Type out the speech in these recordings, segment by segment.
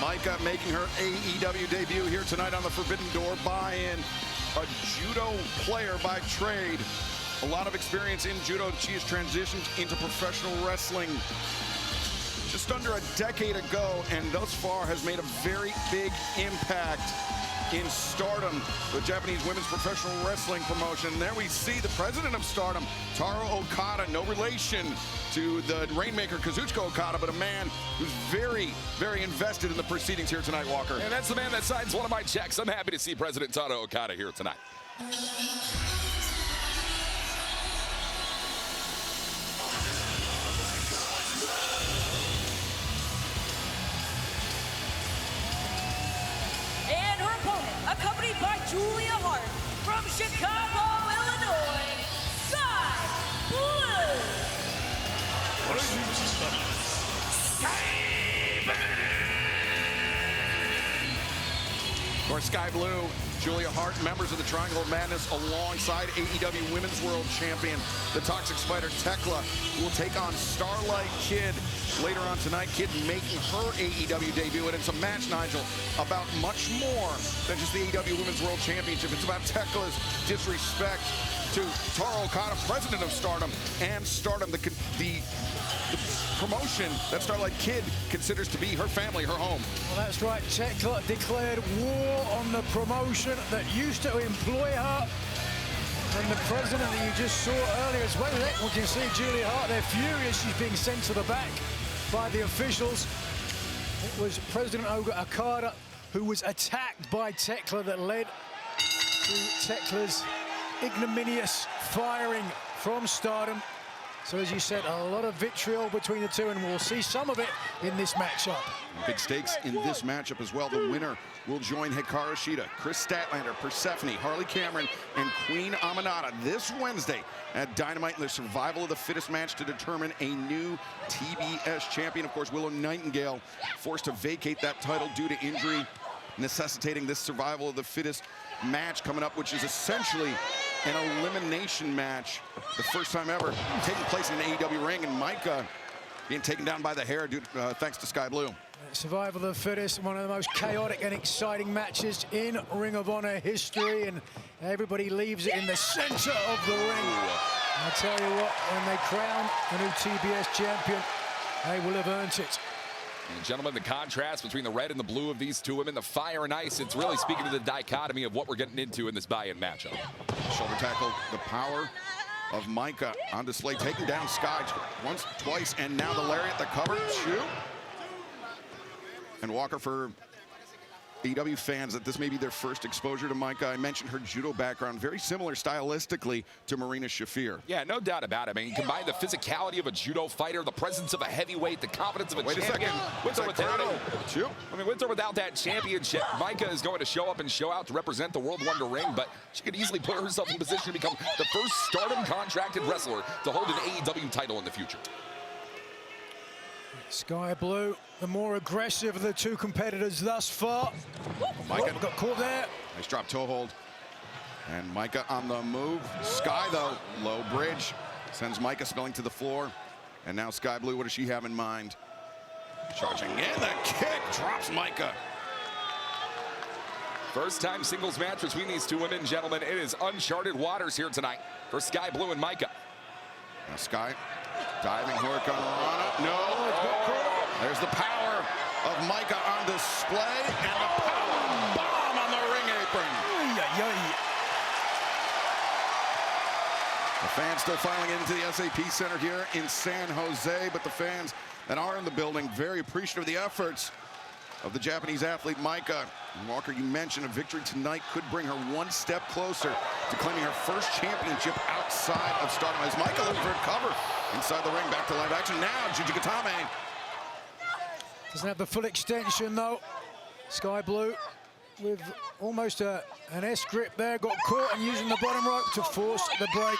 Maika making her AEW debut here tonight on the Forbidden Door buy-in. A judo player by trade. A lot of experience in judo. She has transitioned into professional wrestling just under a decade ago, and thus far has made a very big impact in Stardom, the Japanese women's professional wrestling promotion. There we see the president of Stardom, Taro Okada, no relation to the Rainmaker Kazuchika Okada, but a man who's very, very invested in the proceedings here tonight, Walker. And that's the man that signs one of my checks. I'm happy to see President Taro Okada here tonight. Accompanied by Julia Hart from Chicago, Illinois, Skye Blue. Of course, Skye Blue, Julia Hart, members of the Triangle of Madness, alongside AEW Women's World Champion, the Toxic Spider Tekla, who will take on Starlight Kid later on tonight. Kid making her AEW debut, and it's a match, Nigel, about much more than just the AEW Women's World Championship. It's about Tekla's disrespect to Taro Okada, president of Stardom, and Stardom, the promotion that Starlight Kid considers to be her family, her home. Well, that's right. Tekla declared war on the promotion that used to employ her. And the president that you just saw earlier as well, we can see Julia Hart. They're furious. She's being sent to the back by the officials. It was President Okada who was attacked by Tekla that led to Tekla's ignominious firing from Stardom. So as you said, a lot of vitriol between the two, and we'll see some of it in this matchup. Big stakes in this matchup as well. The winner will join Hikaru Shida, Chris Statlander, Persephone, Harley Cameron, and Queen Aminata this Wednesday at Dynamite in the Survival of the Fittest match to determine a new TBS champion. Of course, Willow Nightingale forced to vacate that title due to injury, necessitating this Survival of the Fittest match coming up, which is essentially an elimination match, the first time ever taking place in an AEW ring, and Maika being taken down by the hair due to, thanks to Skye Blue. Survival of the Fittest, one of the most chaotic and exciting matches in Ring of Honor history, and everybody leaves it in the center of the ring. I tell you what, when they crown a new TBS champion, they will have earned it. And gentlemen, the contrast between the red and the blue of these two women, the fire and ice, it's really speaking to the dichotomy of what we're getting into in this buy-in matchup. Shoulder tackle, the power of Maika on display, taking down Skye once, twice, and now the lariat, the cover, shoot. And Walker, for AEW fans, that this may be their first exposure to Maika. I mentioned her judo background, very similar stylistically to Marina Shafir. Yeah, no doubt about it. I mean, combine the physicality of a judo fighter, the presence of a heavyweight, the confidence of a champion. Wait a second. With or without it. I mean, with or without that championship, Maika is going to show up and show out to represent the World Wonder Ring, but she could easily put herself in position to become the first Stardom contracted wrestler to hold an AEW title in the future. Skye Blue, the more aggressive of the two competitors thus far. Maika got caught there. Nice drop toe hold. And Maika on the move. Skye, though, low bridge. Sends Maika spilling to the floor. And now Skye Blue, what does she have in mind? Charging in, the kick drops Maika. First time singles match between these two women, gentlemen. It is uncharted waters here tonight for Skye Blue and Maika. Now Skye diving hook on Rana. No, it's got caught. There's the power of Maika on display, and the power bomb on the ring apron. The fans still filing into the SAP Center here in San Jose, but the fans that are in the building very appreciative of the efforts of the Japanese athlete Maika. Walker, you mentioned a victory tonight could bring her one step closer to claiming her first championship outside of Stardom. As Maika looking for a cover inside the ring, back to live action now. Jujikatame. Doesn't have the full extension though. Skye Blue with almost an S grip there, got caught and using the bottom rope to force the break.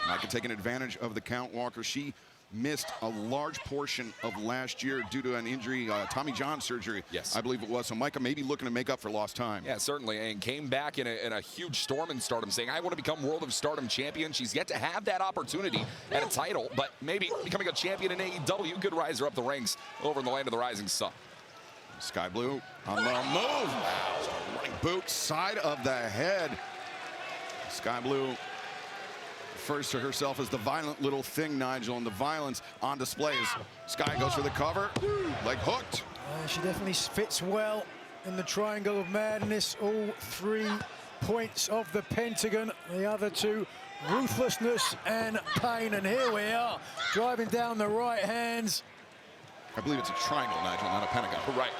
Maika taking advantage of the count, Walker. She missed a large portion of last year due to an injury, Tommy John surgery, yes, I believe it was. So Maika may be looking to make up for lost time. Yeah, certainly, and came back in a huge storm in Stardom, saying, I want to become World of Stardom champion. She's yet to have that opportunity at a title, but maybe becoming a champion in AEW could rise her up the ranks over in the land of the rising sun. Skye Blue on the move. Wow. Running boot, side of the head. Skye Blue refers to herself as the violent little thing, Nigel, and the violence on display as Skye goes for the cover, like hooked. She definitely fits well in the triangle of madness. All 3 points of the pentagon, the other 2, ruthlessness and pain. And here we are, driving down the right hands. I believe it's a triangle, Nigel, not a pentagon. Right.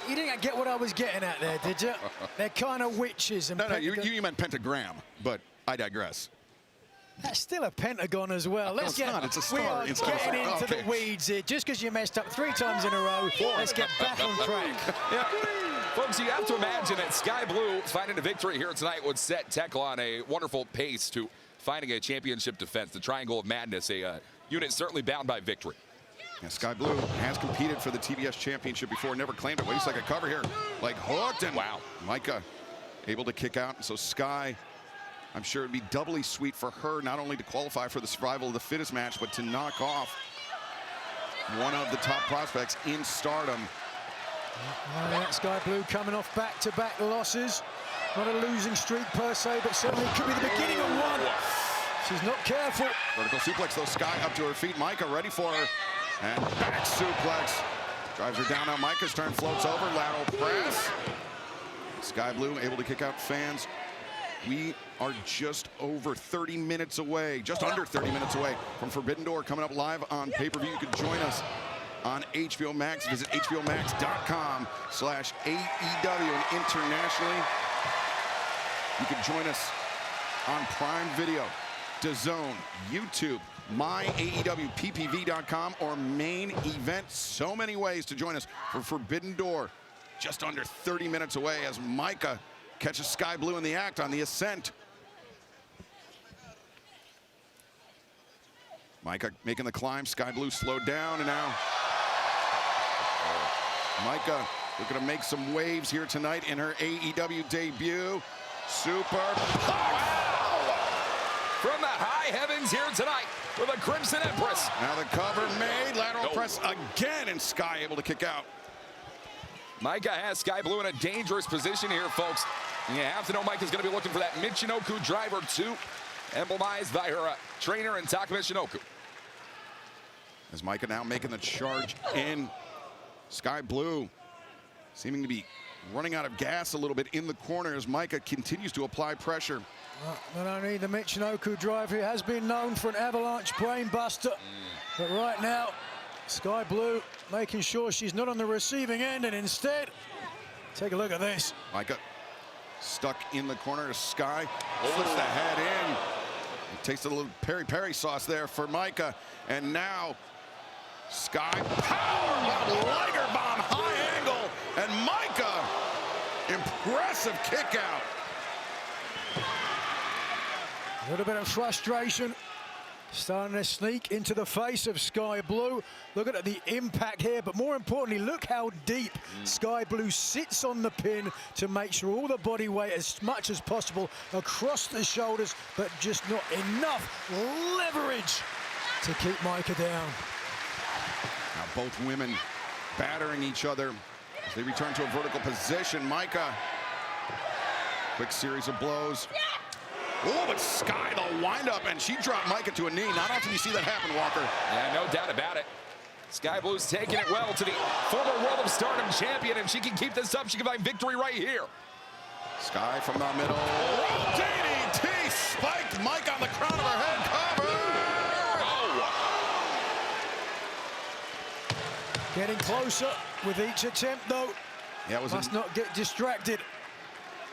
You didn't get what I was getting at there, did you? They're kind of witches. And no, you meant pentagram, but I digress. That's still a pentagon as well. No, it's not. It's a star. We are getting into the weeds here. Just because you messed up 3 times in a row, let's get back on track. Yeah. Folks, you have to imagine that Skye Blue finding a victory here tonight would set Tekla on a wonderful pace to finding a championship defense. The Triangle of Madness, a unit certainly bound by victory. Yeah, Skye Blue has competed for the TBS Championship before, never claimed it. Waits like a cover here, like hooked, and wow. Maika able to kick out. So Skye, I'm sure it'd be doubly sweet for her not only to qualify for the survival of the fittest match, but to knock off one of the top prospects in Stardom. Yeah, Skye Blue coming off back-to-back losses. Not a losing streak per se, but certainly could be the beginning of one. She's not careful. Vertical suplex, though. Skye up to her feet. Maika ready for her. And back suplex. Drives her down now. Maika's turn, floats over. Lateral press. Skye Blue able to kick out fans. We are just over 30 minutes away, just under 30 minutes away from Forbidden Door coming up live on pay-per-view. You can join us on HBO MAX. Visit hbomax.com/AEW. And internationally, you can join us on Prime Video, DAZN, YouTube, myaewppv.com, or main event. So many ways to join us for Forbidden Door. Just under 30 minutes away as Maika catches Skye Blue in the act on the ascent. Maika making the climb. Skye Blue slowed down, and now Maika looking to make some waves here tonight in her AEW debut. Super. From the high heavens here tonight with a Crimson Empress. Now the cover made, lateral press again, and Skye able to kick out. Maika has Skye Blue in a dangerous position here, folks. And you have to know Maika's going to be looking for that Michinoku driver too, emblemized by her trainer and Taka Michinoku. As Maika now making the charge in. Skye Blue seeming to be running out of gas a little bit in the corner as Maika continues to apply pressure. Not only the Michinoku drive, who has been known for an avalanche brain buster, but right now, Skye Blue making sure she's not on the receiving end, and instead, take a look at this. Maika stuck in the corner. Skye flips the head in. Takes a little peri-peri sauce there for Maika, and now Skye power Liger bomb, high angle, and Maika impressive kick out. A little bit of frustration starting to sneak into the face of Skye Blue. Look at the impact here, but more importantly, look how deep Skye Blue sits on the pin to make sure all the body weight as much as possible across the shoulders, but just not enough leverage to keep Maika down. Now both women battering each other as they return to a vertical position. Maika, quick series of blows. Oh, but Skye, the windup, and she dropped Maika to a knee. Not often you see that happen, Walker. Yeah, no doubt about it. Skye Blue's taking it well to the former World of Stardom champion, and she can keep this up. She can find victory right here. Skye from the middle. Oh, DDT spiked Maika on the crown of her head. Cover! Oh. Getting closer with each attempt, though. Yeah, it was Must not get distracted.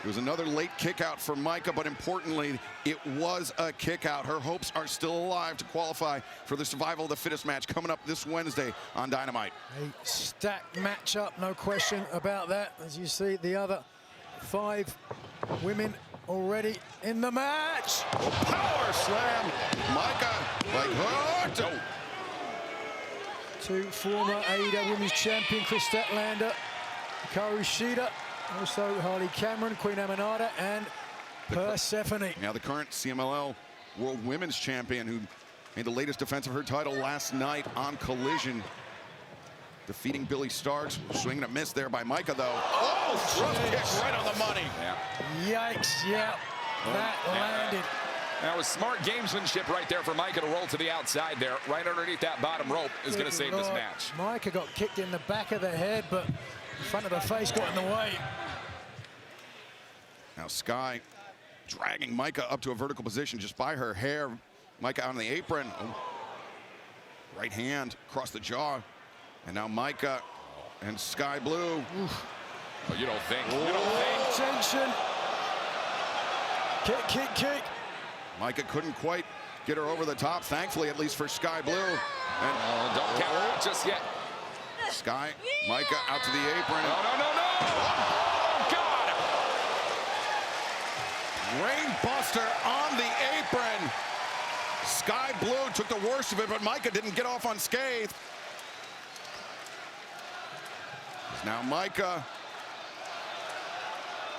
It was another late kick out for Maika, but importantly, it was a kick out. Her hopes are still alive to qualify for the survival of the fittest match coming up this Wednesday on Dynamite. A stacked matchup, no question about that. As you see, the other 5 women already in the match. Oh, power slam. Maika like hooked. to former AEW Women's Champion Chris Statlander, Hikaru Shida, also Harley Cameron, Queen Aminata, and Persephone. Now the current CMLL World Women's Champion, who made the latest defense of her title last night on Collision, defeating Billy Starks. Swing and a miss there by Maika, though. Oh, thrust kick right on the money. Yeah. Yikes, yeah, that landed. That was smart gamesmanship right there for Maika to roll to the outside there. Right underneath that bottom rope is going to save this match. Maika got kicked in the back of the head, but the front of the face got in the way. Now Skye dragging Maika up to a vertical position just by her hair. Maika on the apron. Oh. Right hand across the jaw. And now Maika and Skye Blue. Oof. Oh, you don't think. You don't think. Tension. Kick, kick, kick. Maika couldn't quite get her over the top, thankfully, at least for Skye Blue. And Don't count out just yet. Skye, Maika out to the apron. No, no, no, no! Oh, God! Rain Buster on the apron. Skye Blue took the worst of it, but Maika didn't get off unscathed. Now Maika.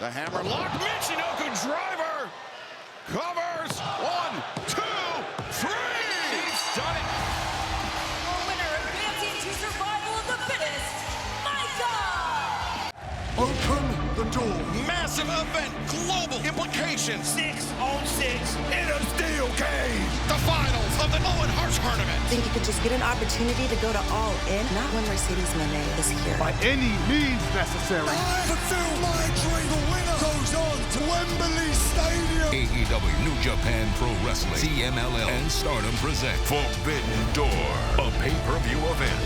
The hammer lock. Michinoku driver. Covers. 1, 2, 3. He's done it. Your winner advancing to survival of the fittest, Maika! Open the door. Massive event. Global implications. 6-on-6 in a steel cage. The finals of the Owen Hart Tournament. I think you could just get an opportunity to go to All In, not when Mercedes Moné is here. By any means necessary. I fulfill my dream. The winner goes on to Wembley Stadium. AEW New Japan Pro Wrestling, CMLL, and Stardom present Forbidden Door, a pay-per-view event.